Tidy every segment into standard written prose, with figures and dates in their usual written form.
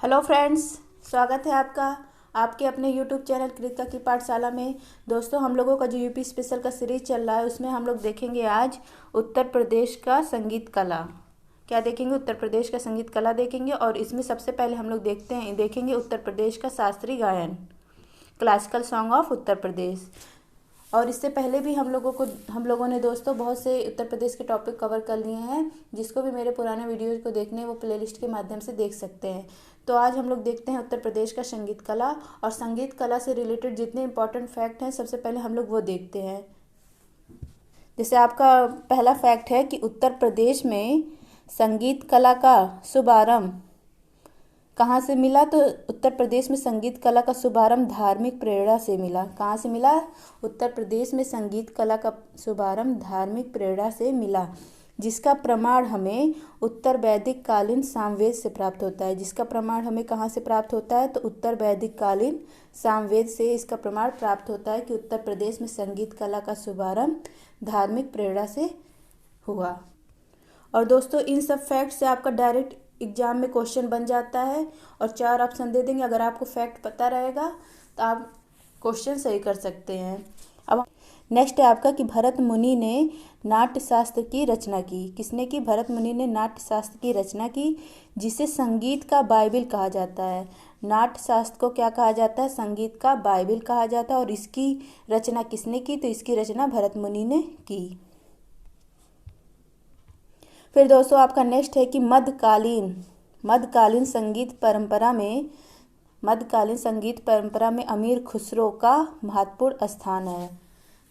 Hello friends, स्वागत है आपका आपके अपने यूट्यूब चैनल कृतिका की पाठशाला में। दोस्तों, हम लोगों का जो यूपी स्पेशल का सीरीज चल रहा है उसमें हम लोग देखेंगे आज उत्तर प्रदेश का संगीत कला। क्या देखेंगे? उत्तर प्रदेश का संगीत कला देखेंगे। और इसमें सबसे पहले हम लोग देखेंगे उत्तर प्रदेश का शास्त्रीय गायन, classical song of Uttar Pradesh. और इससे पहले भी हम लोगों ने दोस्तों बहुत से उत्तर प्रदेश के टॉपिक कवर कर लिए हैं। जिसको भी मेरे पुराने वीडियोज़ को देखने वो प्लेलिस्ट के माध्यम से देख सकते हैं। तो आज हम लोग देखते हैं उत्तर प्रदेश का संगीत कला। और संगीत कला से रिलेटेड जितने इंपॉर्टेंट फैक्ट हैं सबसे पहले हम लोग वो देखते हैं। जैसे आपका पहला फैक्ट है कि उत्तर प्रदेश में संगीत कला का शुभारंभ कहाँ से मिला। तो उत्तर प्रदेश में संगीत कला का शुभारंभ धार्मिक प्रेरणा से मिला। कहाँ से मिला? उत्तर प्रदेश में संगीत कला का शुभारंभ धार्मिक प्रेरणा से मिला, जिसका प्रमाण हमें उत्तर वैदिक कालीन सामवेद से प्राप्त होता है। जिसका प्रमाण हमें कहाँ से प्राप्त होता है? तो उत्तर वैदिक कालीन सामवेद से इसका प्रमाण प्राप्त होता है कि उत्तर प्रदेश में संगीत कला का शुभारंभ धार्मिक प्रेरणा से हुआ। और दोस्तों, इन सब फैक्ट से आपका डायरेक्ट एग्जाम में क्वेश्चन बन जाता है और 4 ऑप्शन दे देंगे। अगर आपको फैक्ट पता रहेगा तो आप क्वेश्चन सही कर सकते हैं। अब नेक्स्ट है आपका कि भरत मुनि ने नाट्य शास्त्र की रचना की। किसने की? भरत मुनि ने नाट्य शास्त्र की रचना की, जिसे संगीत का बाइबिल कहा जाता है। नाट्य शास्त्र को क्या कहा जाता है? संगीत का बाइबिल कहा जाता है। और इसकी रचना किसने की? तो इसकी रचना भरत मुनि ने की। फिर दोस्तों, आपका नेक्स्ट है कि मध्यकालीन संगीत परंपरा में अमीर खुसरो का महत्वपूर्ण स्थान है।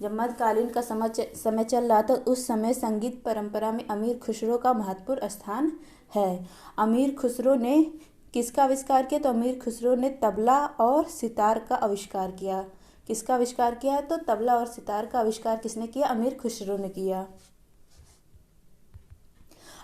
जब मध्यकालीन का समय चल रहा था उस समय संगीत परंपरा में अमीर खुसरो का महत्वपूर्ण स्थान है। अमीर खुसरो ने किसका आविष्कार किया? तो अमीर खुसरो ने तबला और सितार का आविष्कार किया। किसका आविष्कार किया? तो तबला और सितार का आविष्कार किसने किया? अमीर खुसरो ने किया।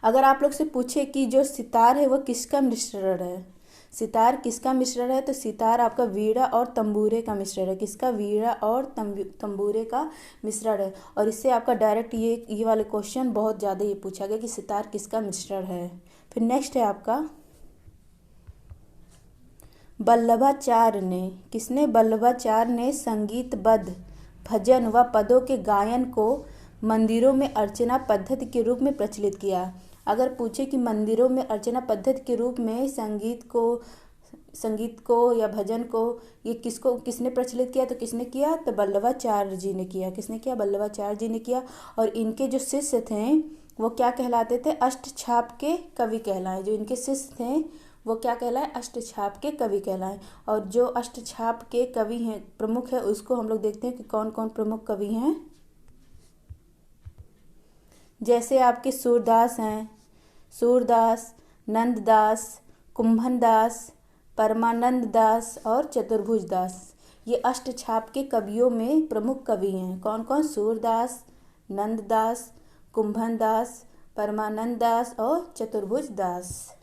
अगर आप लोग से पूछे कि जो सितार है वो किसका मिश्रण है, सितार किसका मिश्रण है, तो सितार आपका वीणा और तंबूरे का मिश्रण है। किसका? वीणा और तंबूरे का मिश्रण है। और इससे आपका डायरेक्ट ये वाले क्वेश्चन बहुत ज़्यादा ये पूछा गया कि सितार किसका मिश्रण है। फिर नेक्स्ट है आपका वल्लभाचार्य ने। किसने? वल्लभाचार्य ने संगीतबद्ध भजन व पदों के गायन को मंदिरों में अर्चना पद्धति के रूप में प्रचलित किया। अगर पूछे कि मंदिरों में अर्चना पद्धति के रूप में संगीत को या भजन को ये किसने प्रचलित किया? तो किसने किया? तो वल्लभाचार्य जी ने किया। किसने किया? वल्लभाचार्य जी ने किया। और इनके जो शिष्य थे वो क्या कहलाते थे? अष्टछाप के कवि कहलाए। जो इनके शिष्य थे वो क्या कहलाए? अष्टछाप के कवि कहलाए। और जो अष्टछाप के कवि हैं, प्रमुख है, उसको हम लोग देखते हैं कि कौन कौन प्रमुख कवि हैं। जैसे आपके सूरदास हैं, सूरदास, नंददास, कुंभनदास, परमानंद दास और चतुर्भुज दास। ये अष्टछाप के कवियों में प्रमुख कवि हैं। कौन कौन? सूरदास, नंददास, कुंभनदास, परमानंद दास और चतुर्भुज दास।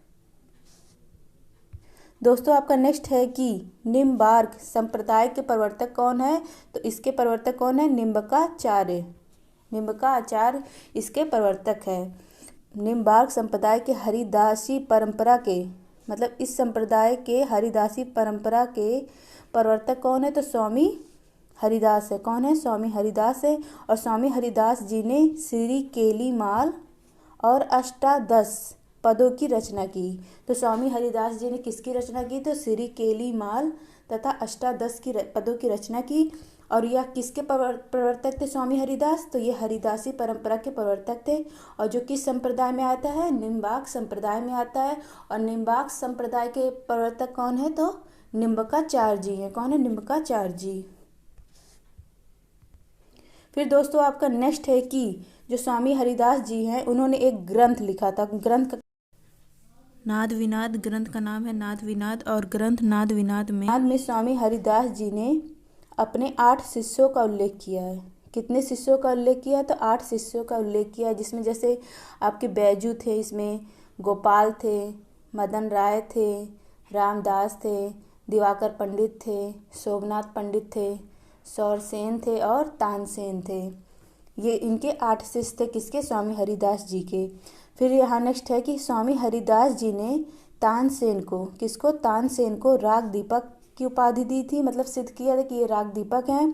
दोस्तों, आपका नेक्स्ट है कि निम्बार्क संप्रदाय के प्रवर्तक कौन है? तो इसके प्रवर्तक कौन है? निम्बकाचार्य। निम्बकाचार्य इसके प्रवर्तक है। निम्बार्क संप्रदाय के हरिदासी परंपरा के इस संप्रदाय के हरिदासी परंपरा के प्रवर्तक कौन है? तो स्वामी हरिदास है। कौन है? स्वामी हरिदास है। और स्वामी हरिदास जी ने श्री केलीमाल और अष्टादश पदों की रचना की। तो स्वामी हरिदास जी ने किसकी रचना की? तो श्री केलीमाल तथा अष्टादश की पदों की रचना की। और यह किसके प्रवर्तक थे स्वामी हरिदास? तो ये हरिदासी परंपरा के प्रवर्तक थे। और जो किस संप्रदाय में आता है? निम्बार्क संप्रदाय में आता है। और निम्बार्क संप्रदाय के प्रवर्तक कौन है? तो निम्बकाचार्य जी हैं। कौन है? निम्बकाचार्य जी। फिर दोस्तों, आपका नेक्स्ट है कि जो स्वामी हरिदास जी हैं उन्होंने एक ग्रंथ लिखा था। ग्रंथ नाद विनाद, ग्रंथ का नाम है नाद विनाद। और ग्रंथ नाद विनाद में स्वामी हरिदास जी ने अपने 8 शिष्यों का उल्लेख किया है। कितने शिष्यों का उल्लेख किया? तो 8 शिष्यों का उल्लेख किया है। जिसमें जैसे आपके बैजू थे, इसमें गोपाल थे, मदन राय थे, रामदास थे, दिवाकर पंडित थे, सोमनाथ पंडित थे, सौरसेन थे और तानसेन थे। ये इनके 8 शिष्य थे। किसके? स्वामी हरिदास जी के। फिर यहाँ नेक्स्ट है कि स्वामी हरिदास जी ने तानसेन को, किसको, तानसेन को राग दीपक की उपाधि दी थी, मतलब सिद्ध किया था कि ये राग दीपक हैं।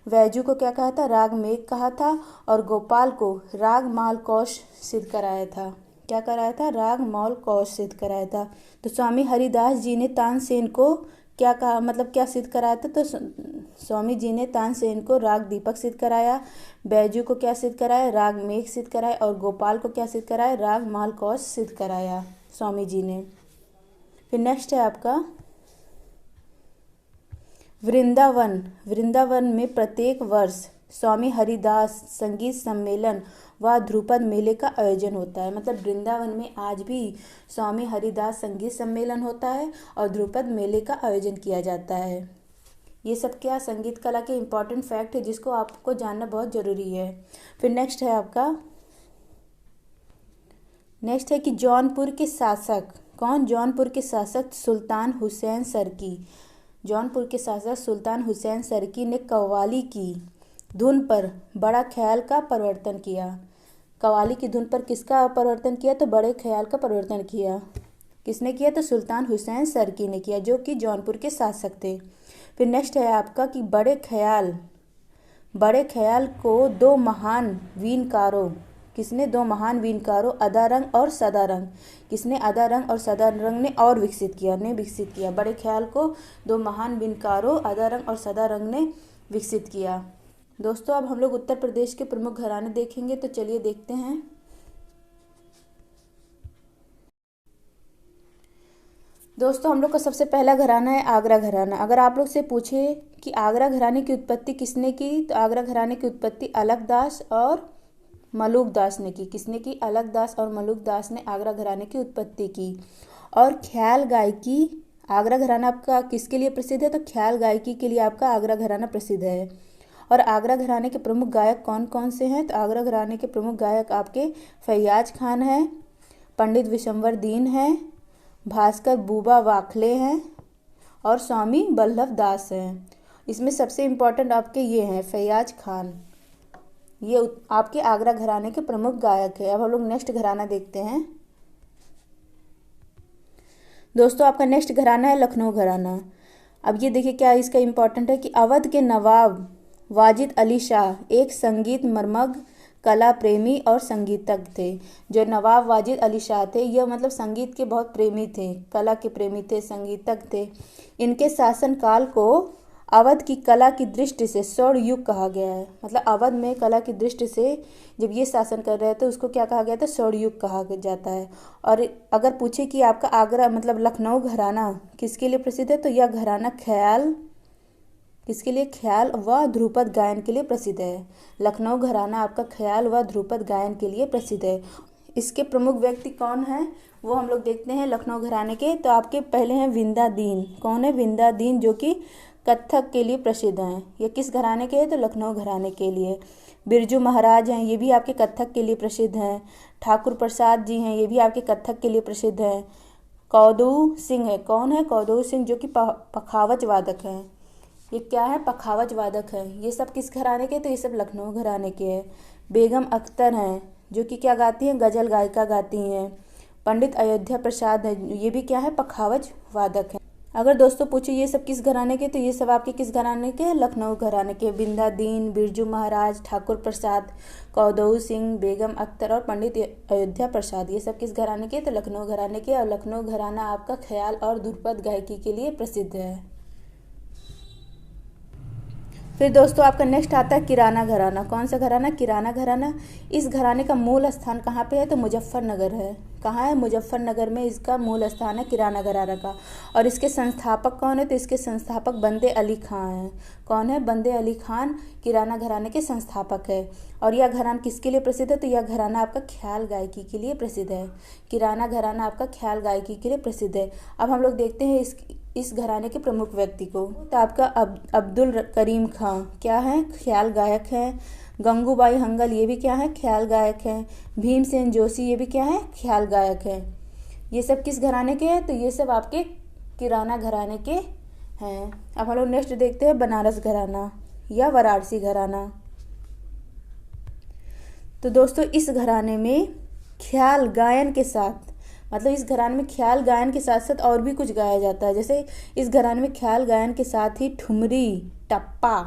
वैजू को क्या कहा था, राग मेघ कहा था। और गोपाल को राग मालकौश सिद्ध कराया था। क्या कराया था, राग मालकौश सिद्ध कराया था। तो स्वामी हरिदास जी ने तानसेन को क्या कहा, मतलब क्या सिद्ध कराया था, तो स्वामी जी ने तानसेन को राग दीपक सिद्ध कराया। बैजू को क्या सिद्ध कराया, राग मेघ सिद्ध कराया। और गोपाल को क्या सिद्ध कराया, राग मालकौश सिद्ध कराया स्वामी जी ने। फिर नेक्स्ट है आपका वृंदावन। वृंदावन में प्रत्येक वर्ष स्वामी हरिदास संगीत सम्मेलन व ध्रुपद मेले का आयोजन होता है। मतलब वृंदावन में आज भी स्वामी हरिदास संगीत सम्मेलन होता है और ध्रुपद मेले का आयोजन किया जाता है। ये सब क्या संगीत कला के इम्पॉर्टेंट फैक्ट है जिसको आपको जानना बहुत ज़रूरी है। फिर नेक्स्ट है आपका, नेक्स्ट है कि जौनपुर के शासक कौन, जौनपुर के शासक सुल्तान हुसैन सरकी। जौनपुर के शासक सुल्तान हुसैन सरकी ने कव्वाली की धुन पर बड़ा ख्याल का परिवर्तन किया। कव्वाली की धुन पर किसका परिवर्तन किया, तो बड़े ख्याल का परिवर्तन किया। किसने किया, तो सुल्तान हुसैन सरकी ने किया, जो कि जौनपुर के शासक थे। फिर नेक्स्ट है आपका कि बड़े ख्याल को दो महान वीणकारों, किसने, दो महान वीणकारों अदारंग और सदारंग, किसने, अदारंग और सदारंग ने और विकसित किया। बड़े ख्याल को दो महान वीणकारों अदारंग और सदारंग ने विकसित किया। दोस्तों अब हम लोग उत्तर प्रदेश के प्रमुख घराने देखेंगे, तो चलिए देखते हैं। दोस्तों हम लोग का सबसे पहला घराना है आगरा घराना। अगर आप लोग से पूछे कि आगरा घराने की उत्पत्ति किसने की, तो आगरा घराने की उत्पत्ति अलकदास और मलुकदास ने की। किसने की, अलकदास और मलुकदास ने आगरा घराने की उत्पत्ति की। और ख्याल गायकी, आगरा घराना आपका किसके लिए प्रसिद्ध है, तो ख्याल गायकी के लिए आपका आगरा घराना प्रसिद्ध है। और आगरा घराने के प्रमुख गायक कौन कौन से हैं, तो आगरा घराने के प्रमुख गायक आपके फैयाज खान हैं, पंडित विशंबर दीन हैं, भास्कर बूबा वाखले हैं और स्वामी बल्लभ दास हैं। इसमें सबसे इम्पोर्टेंट आपके ये हैं फैयाज खान, ये आपके आगरा घराने के प्रमुख गायक है। अब हम लोग नेक्स्ट घराना देखते हैं। दोस्तों आपका नेक्स्ट घराना है लखनऊ घराना। अब ये देखिए क्या इसका इम्पोर्टेंट है कि अवध के नवाब वाजिद अली शाह एक संगीत मर्मज्ञ, कला प्रेमी और संगीतज्ञ थे। जो नवाब वाजिद अली शाह थे यह मतलब संगीत के बहुत प्रेमी थे, कला के प्रेमी थे, संगीतज्ञ थे। इनके शासनकाल को अवध की कला की दृष्टि से स्वर्ण युग कहा गया है। मतलब अवध में कला की दृष्टि से जब ये शासन कर रहे थे उसको क्या कहा गया था, स्वर्ण युग कहा जाता है। और अगर पूछे कि आपका आगरा मतलब लखनऊ घराना किसके लिए प्रसिद्ध है, तो यह घराना ख्याल, किसके लिए, ख्याल व ध्रुपद गायन के लिए प्रसिद्ध है। लखनऊ घराना आपका ख्याल व ध्रुपद गायन के लिए प्रसिद्ध है। इसके प्रमुख व्यक्ति कौन हैं वो हम लोग देखते हैं लखनऊ घराने के। तो आपके पहले हैं विंदा दीन। कौन है, विंदा दीन, जो कि कथक के लिए प्रसिद्ध हैं। ये किस घराने के हैं, तो लखनऊ घराने के लिए। बिरजू महाराज हैं, ये भी आपके कथक के लिए प्रसिद्ध हैं। ठाकुर प्रसाद जी हैं, ये भी आपके कथक के लिए प्रसिद्ध हैं। कौदऊ सिंह है, कौन है, कौदऊ सिंह, जो कि पखावज वादक हैं। ये क्या है, पखावज वादक है। ये सब किस घराने के, तो ये सब लखनऊ घराने के हैं। बेगम अख्तर हैं, जो कि क्या गाती हैं, गज़ल गायिका गाती हैं। पंडित अयोध्या प्रसाद है, ये भी क्या है, पखावज वादक हैं। अगर दोस्तों पूछे ये सब किस घराने के, तो ये सब आपके किस घराने के, लखनऊ घराने के। बिंदा दीन, बिरजू महाराज, ठाकुर प्रसाद, कौदऊ सिंह, बेगम अख्तर और पंडित अयोध्या प्रसाद, ये सब किस घराने के, तो लखनऊ घराने के। और लखनऊ घराना आपका ख्याल और ध्रुपद गायकी के लिए प्रसिद्ध है। फिर दोस्तों आपका नेक्स्ट आता है किराना घराना। कौन सा घराना, किराना घराना। इस घराने का मूल स्थान कहाँ पे है, तो मुजफ्फरनगर है। कहाँ है, मुजफ्फरनगर में इसका मूल स्थान है किराना घराना का। और इसके संस्थापक कौन है, तो इसके संस्थापक बंदे अली खां हैं। कौन है, बंदे अली खान किराना घराने के संस्थापक है। और यह घराना किसके लिए प्रसिद्ध है, तो यह घराना आपका ख्याल गायकी के लिए प्रसिद्ध है। किराना घराना आपका ख्याल गायकी के लिए प्रसिद्ध है। अब हम लोग देखते हैं इस घराने के प्रमुख व्यक्ति को। तो आपका अब्दुल करीम खां क्या है, ख्याल गायक हैं। गंगूबाई हंगल, ये भी क्या है, ख्याल गायक हैं। भीमसेन जोशी, ये भी क्या है, ख्याल गायक हैं। ये सब किस घराने के हैं, तो ये सब आपके किराना घराने के हैं। अब हम लोग नेक्स्ट देखते हैं बनारस घराना या वाराणसी घराना। तो दोस्तों इस घराने में ख्याल गायन के साथ मतलब इस घराने में ख्याल गायन के साथ साथ और भी कुछ गाया जाता है। जैसे इस घराने में ख्याल गायन के साथ ही ठुमरी, टप्पा,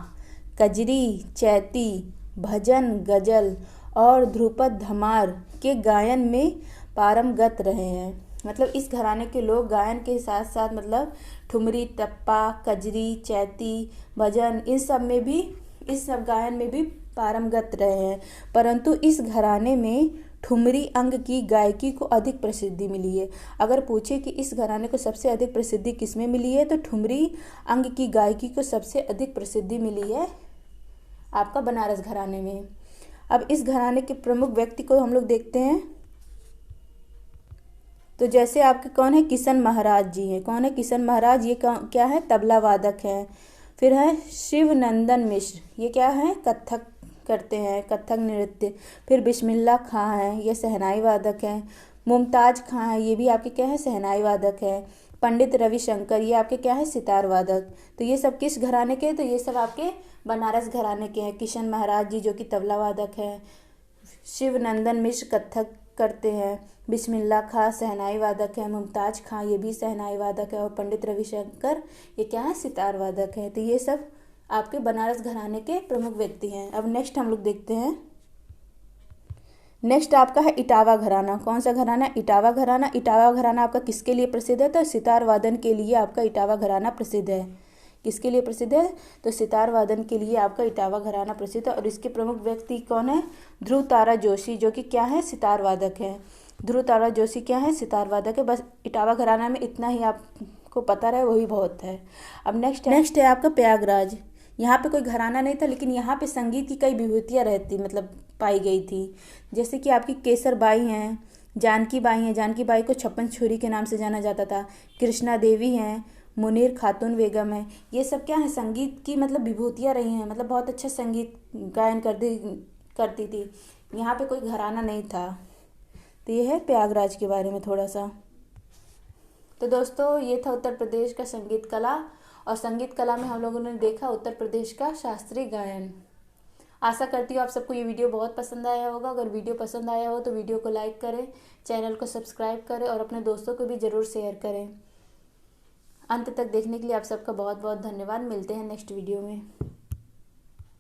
कजरी, चैती, भजन, गजल और ध्रुपद धमार के गायन में पारंगत रहे हैं। मतलब इस घराने के लोग गायन के साथ साथ मतलब ठुमरी, टप्पा, कजरी, चैती, भजन इस सब गायन में भी पारंगत रहे हैं। परंतु इस घराने में ठुमरी अंग की गायकी को अधिक प्रसिद्धि मिली है। अगर पूछे कि इस घराने को सबसे अधिक प्रसिद्धि किसमें मिली है, तो ठुमरी अंग की गायकी को सबसे अधिक प्रसिद्धि मिली है आपका बनारस घराने में। अब इस घराने के प्रमुख व्यक्ति को हम लोग देखते हैं। तो जैसे आपके कौन है, किशन महाराज जी हैं। कौन है किशन महाराज? ये क्या है, तबला वादक हैं। फिर है शिवनंदन मिश्र, ये क्या है, कथक करते हैं, कथक नृत्य। फिर बिस्मिल्लाह खां हैं, ये शहनाई वादक हैं। मुमताज खां है, ये भी आपके क्या है, शहनाई वादक है। पंडित रविशंकर, ये आपके क्या है, सितार वादक। तो ये सब किस घराने के? तो ये सब आपके बनारस घराने के हैं। किशन महाराज जी जो कि तबला वादक हैं, शिवनंदन मिश्र कथक करते हैं, बिस्मिल्लाह खां शहनाई वादक है, मुमताज खां ये भी शहनाई वादक है, और पंडित रविशंकर ये क्या है, सितार वादक है। तो ये सब आपके बनारस घराने के प्रमुख व्यक्ति हैं। अब नेक्स्ट हम लोग देखते हैं। नेक्स्ट आपका है इटावा घराना। कौन सा घराना? इटावा घराना। इटावा घराना आपका किसके लिए प्रसिद्ध है? तो सितार वादन के लिए आपका इटावा घराना प्रसिद्ध है। किसके लिए प्रसिद्ध है? तो सितार वादन के लिए आपका इटावा घराना प्रसिद्ध है। और इसके प्रमुख व्यक्ति कौन है? ध्रुव तारा जोशी, जो कि क्या है, सितार वादक है। ध्रुव तारा जोशी क्या है, सितार वादक है। बस इटावा घराना में इतना ही आपको पता रहे वही बहुत है। अब नेक्स्ट है आपका प्रयागराज। यहाँ पे कोई घराना नहीं था, लेकिन यहाँ पे संगीत की कई विभूतियाँ रहती मतलब पाई गई थी। जैसे कि आपकी केसर बाई हैं, जानकी बाई हैं। जानकी बाई को छप्पन छुरी के नाम से जाना जाता था। कृष्णा देवी हैं, मुनीर खातून बेगम है। ये सब क्या है, संगीत की मतलब विभूतियाँ रही हैं। मतलब बहुत अच्छा संगीत गायन करती थी। यहाँ पे कोई घराना नहीं था। तो ये है प्रयागराज के बारे में थोड़ा सा। तो दोस्तों ये था उत्तर प्रदेश का संगीत कला। और संगीत कला में हम लोगों ने देखा उत्तर प्रदेश का शास्त्रीय गायन। आशा करती हूँ आप सबको ये वीडियो बहुत पसंद आया होगा। अगर वीडियो पसंद आया हो तो वीडियो को लाइक करें, चैनल को सब्सक्राइब करें और अपने दोस्तों को भी ज़रूर शेयर करें। अंत तक देखने के लिए आप सबका बहुत बहुत धन्यवाद। मिलते हैं नेक्स्ट वीडियो में।